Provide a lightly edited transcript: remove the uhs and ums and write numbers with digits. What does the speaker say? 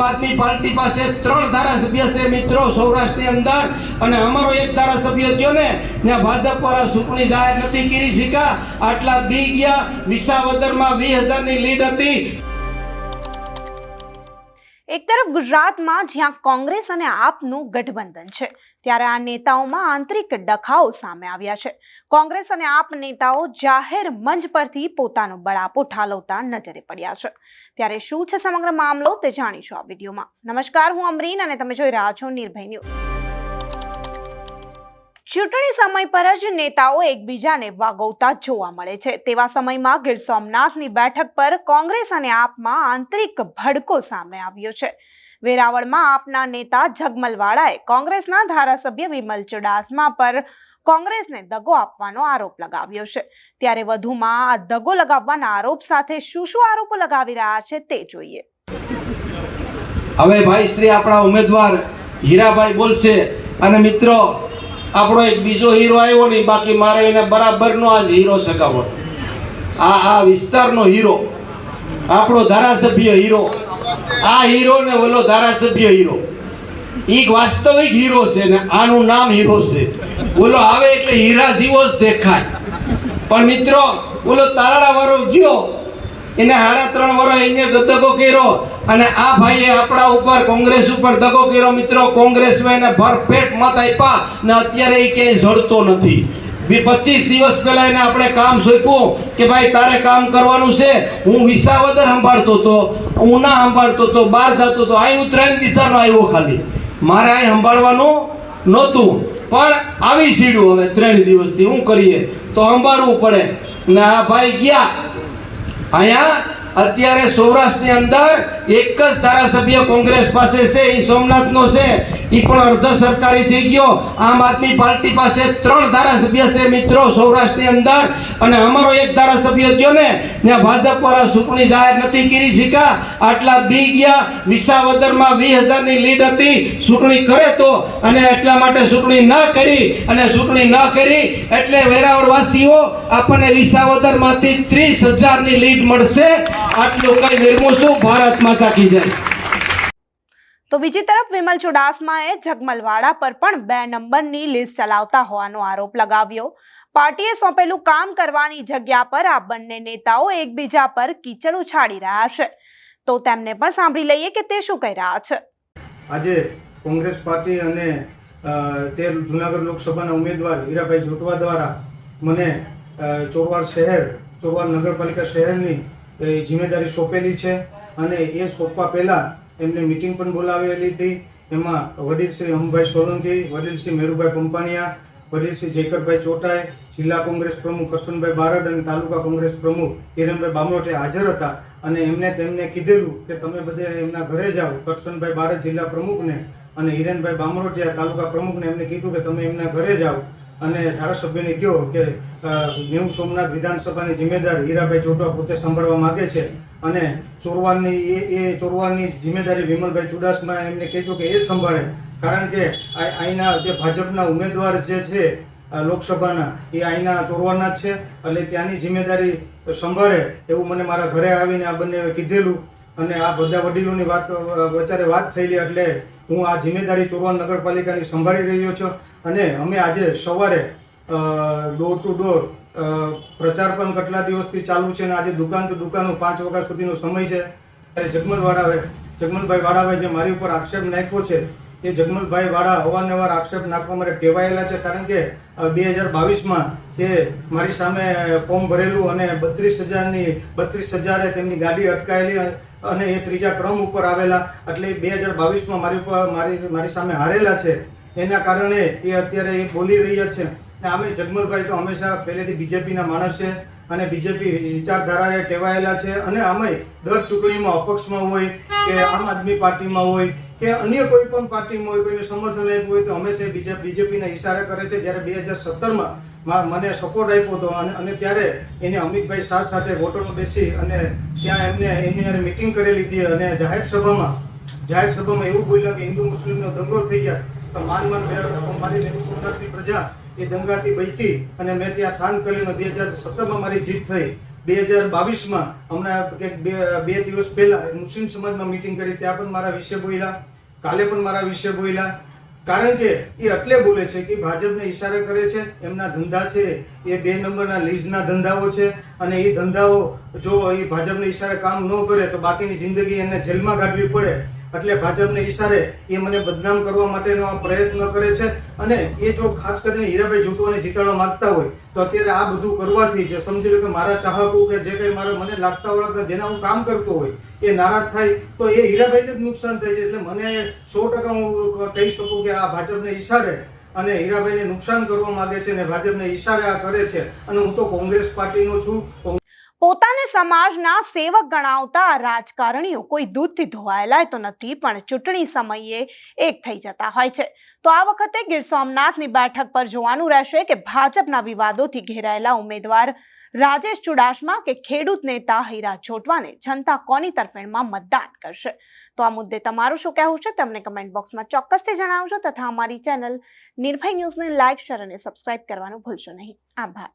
आदमी पार्टी पास 3 धारासभ्य से मित्रों सौराष्ट्र अंदर અને અમારો એક ધારાસભ્ય થયો ને ત્યાં ભાજપ વાળા ચૂંટણી જાહેર નથી કરી શીખા, આટલા બી ગયા। વિસાવદરમાં 20,000 ની લીડ હતી। એક તરફ ગુજરાતમાં જ્યાં કોંગ્રેસ અને આપનું ગઠબંધન છે, ત્યારે આ નેતાઓમાં આંતરિક ડખાઓ સામે આવ્યા છે। કોંગ્રેસ અને આપ નેતાઓ જાહેર મંચ પરથી પોતાનો બળાપો ઠાલવતા નજરે પડ્યા છે। ત્યારે શું છે સમગ્ર મામલો તે જાણીશું આ વિડીયોમાં। નમસ્કાર, હું અમરીન અને તમે જોઈ રહ્યા છો નિર્ભય ન્યૂઝ। ચૂંટણી સમય પર જ નેતાઓ એકબીજાને વાગોવતા જોવા મળે છે। તેવા સમયમાં ગીર સોમનાથની બેઠક પર કોંગ્રેસ અને આપમાં આંતરિક ભડકો સામે આવ્યો છે। વેરાવળમાં આપના નેતા જગમલવાળાએ કોંગ્રેસના ધારાસભ્ય વિમલ ચુડાસમા પર કોંગ્રેસને દગો આપવાનો આરોપ લગાવ્યો છે। ત્યારે વધુમાં આ દગો લગાવવાના આરોપ સાથે શું આરોપો લગાવી રહ્યા છે તે જોઈએ। હવે ભાઈ શ્રી આપણા ઉમેદવાર હીરાભાઈ બોલશે અને મિત્રો આપણો એક બીજો હીરો આવ્યો નહીં, બાકી મારે એને બરાબરનો આજ હીરો સગાવો। આ વિસ્તારનો હીરો, આપણો ધારાસભ્ય હીરો, આ હીરો ને ઓલો ધારાસભ્ય હીરો, એક વાસ્તવિક હીરો છે ને આનું નામ હીરો છે। ઓલો આવે એટલે હીરા જેવો જ દેખાય, પણ મિત્રો ઓલો તારાડા વાળો ગયો એને 3.5 વર્ષ એને દગો કર્યો અને આ ભાઈએ આપણા ઉપર કોંગ્રેસ ઉપર દગો કર્યો। મિત્રો કોંગ્રેસમાં એને ભરપેટ મત આપ્યા ને અત્યારે એ ક્યાંય જડતો નથી। 25 દિવસ પહેલા એને આપણે કામ સોંપ્યું કે ભાઈ તારે કામ કરવાનું છે। હું વિસાવદર સંભાળતો હતો, હું ના સંભાળતો હતો, બહાર જતો હતો, અહીં હું 3 દિશાનો આવ્યો, ખાલી મારે અહીં સંભાળવાનું નહોતું, પણ આવી સીડ્યું। હવે 3 દિવસથી શું કરીએ, તો સંભાળવું પડે ને આ ભાઈ ગયા। અહીંયા અત્યારે સૌરાષ્ટ્રની અંદર એક જ ધારાસભ્ય કોંગ્રેસ પાસે છે, એ સોમનાથનો છે, એ પણ અર્ધ સરકારી થઈ ગયો। આમ આદમી પાર્ટી પાસે 3 ધારાસભ્ય છે મિત્રો સૌરાષ્ટ્રની અંદર, અને અમારો એક ધારાસભ્ય થયો ને ત્યાં ભાજપ વાળા ચૂંટણી જાહેર નથી કરી શીખા, આટલા બી ગયા। વિસાવદરમાં 20,000 ની લીડ હતી, ચૂંટણી કરે તો, અને એટલા માટે ચૂંટણી ન કરી, અને ચૂંટણી ન કરી એટલે વેરાવળ વાસીઓ આપણને વિસાવદરમાંથી 30,000 ની લીડ મળશે। આટલું કઈ નિર્મો શું, ભારત માતા કી જય। તો બીજી તરફ વિમલ ચુડાસમાએ જગમલવાળા પર પણ 2 નંબરની લિસ્ટ ચલાવતા હોવાનો આરોપ લગાવ્યો। પાર્ટીએ સોંપેલું કામ કરવાની જગ્યા પર આ બંને નેતાઓ એકબીજા પર કીચડ ઉછાળી રહ્યા છે, તો તેમને પણ સાંભળી લઈએ કે તે શું કહી રહ્યા છે। આજે કોંગ્રેસ પાર્ટી અને 13 જૂનાગઢ લોકસભાના ઉમેદવાર હીરાભાઈ જોટવા દ્વારા મને ચોરવાડ નગરપાલિકા શહેરની જિમ્મેદારી સોંપેલી છે, અને એ સોંપવા પહેલાં એમને મિટિંગ પણ બોલાવેલી હતી। એમાં વડીલ શ્રી હમભાઈ સોલંકી, વડીલ શ્રી મેરુભાઈ પંપાણિયા, વડીલ શ્રી જયકરભાઈ ચોટાઈ, જિલ્લા કોંગ્રેસ પ્રમુખ કરશનભાઈ બારડ અને તાલુકા કોંગ્રેસ પ્રમુખ હિરણભાઈ બામરોટે હાજર હતા, અને તેમને કીધેલું કે તમે બધે એમના ઘરે જાઓ। કરશનભાઈ બારડ જિલ્લા પ્રમુખને અને હિરણભાઈ બામરોટિયા તાલુકા પ્રમુખને એમને કીધું કે તમે એમના ઘરે જાઓ અને ધારાસભ્યને કહો કે ન્યૂ સોમનાથ વિધાનસભાની જિમ્મેદારી હીરાભાઈ જોટવા પોતે સંભાળવા માગે છે, અને ચોરવાડની જિમ્મેદારી વિમલભાઈ ચુડાસમા એમને કીધું કે એ સંભાળે, કારણ કે અહીંના જે ભાજપના ઉમેદવાર જે છે લોકસભાના એ અહીંના ચોરવાડના જ છે, એટલે ત્યાંની જિમ્મેદારી સંભાળે એવું મને મારા ઘરે આવીને આ બંને કીધેલું, અને આ બધા વડીલોની વાત થયેલી, એટલે હું આ જિમ્મેદારી ચોરવાડ નગરપાલિકાની સંભાળી રહ્યો છું। અને અમે આજે સવારે ડોર ટુ ડોર પ્રચાર પણ કેટલા દિવસથી ચાલુ છે, અને આજે દુકાન ટુ દુકાનો 5 વાગ્યા સુધીનો સમય છે। જગમલભાઈ વાળાએ જે મારી ઉપર આક્ષેપ નાખ્યો છે, એ જગમલભાઈ વાળા અવારનવાર આક્ષેપ નાખવા માટે ટેવાયેલા છે, કારણ કે 2022માં તે મારી સામે ફોર્મ ભરેલું અને 32,000 તેમની ગાડી અટકાયેલી, અને એ 3જા ક્રમ ઉપર આવેલા, એટલે 2022માં મારી સામે હારેલા છે। એના કારણે એ અત્યારે એ બોલી રહ્યા છે। અમે જગમલભાઈ તો હંમેશા પહેલેથી બીજેપીના માણસ છે, અને બીજેપી વિચારધારાએ ટેવાયેલા છે, અને અમે દર ચૂંટણીમાં અપક્ષમાં હોય કે આમ આદમી પાર્ટીમાં હોય કે અન્ય કોઈ પણ પાર્ટીમાં હોય, કોઈને સમર્થન આપ્યું હોય તો હંમેશા બીજેપીના ઇશારા કરે છે। જ્યારે 2017માં મને સપોર્ટ આપ્યો હતો, અને ત્યારે એને અમિતભાઈ શાહ સાથે હોટલમાં બેસી અને ત્યાં એમની મિટિંગ કરેલી હતી, અને જાહેર સભામાં એવું બોલ્યા કે હિન્દુ મુસ્લિમનો દંગો થઈ ગયા, તો મારી સોમનાથની પ્રજા એ દંગાથી બચી અને મેં ત્યાં શાંત કર્યું। 2017માં મારી જીત થઈ, 2022માં હમણાં કંઈક બે દિવસ પહેલા મુસ્લિમ સમાજમાં મીટિંગ કરી, ત્યાં પણ મારા વિશે બોલ્યા, કાલે પણ મારા વિશે બોલ્યા. કારણ કે એ એટલે બોલે છે કે ભાજપને ઈશારે કરે છે. એમના ધંધા છે એ 2 નંબરના લીઝના ધંધાઓ છે, અને એ ધંધાઓ જો એ ભાજપને ઈશારે કામ ન કરે તો બાકીની જિંદગી એને જેલમાં કાઢવી પડે. એટલે ભાજપને ઈશારે એ મને બદનામ કરવા માટેનો આ પ્રયત્ન કરે છે. અને એ જો ખાસ કરીને હીરાભાઈ જોટવાને જીતાડવા માંગતા હોય તો અત્યારે આ બધું કરવાથી જે સમજી લો કે મારા ચાહકો કે જે કંઈ મને લાગતા હોય જેના હું કામ કરતો હોય એ નારાજ થાય તો એ હીરાભાઈને જ નુકસાન થાય છે. એટલે મને 100% હું કહી શકું કે આ ભાજપને ઈશારે અને હીરાભાઈને નુકસાન કરવા માંગે છે, અને ભાજપને ઈશારે આ કરે છે. અને હું તો કોંગ્રેસ પાર્ટીનો છું. પોતાને સમાજના સેવક ગણાવતા આ રાજકારણીઓ કોઈ દૂધથી ધોવાયેલા તો નથી, પણ ચૂંટણી સમયે એક થઈ જતા હોય છે. તો આ વખતે ગીર સોમનાથની બેઠક પર જોવાનું રહેશે કે ભાજપના વિવાદોથી ઘેરાયેલા ઉમેદવાર રાજેશ ચુડાસમા કે ખેડૂત નેતા હીરા જોટવાને જનતા કોની તરફેણમાં મતદાન કરશે. તો આ મુદ્દે તમારું શું કહેવું છે તમને કમેન્ટ બોક્સમાં ચોક્કસથી જણાવજો, તથા અમારી ચેનલ નિર્ભય ન્યૂઝને લાઇક, શેર અને સબસ્ક્રાઇબ કરવાનું ભૂલશો નહીં. આભાર.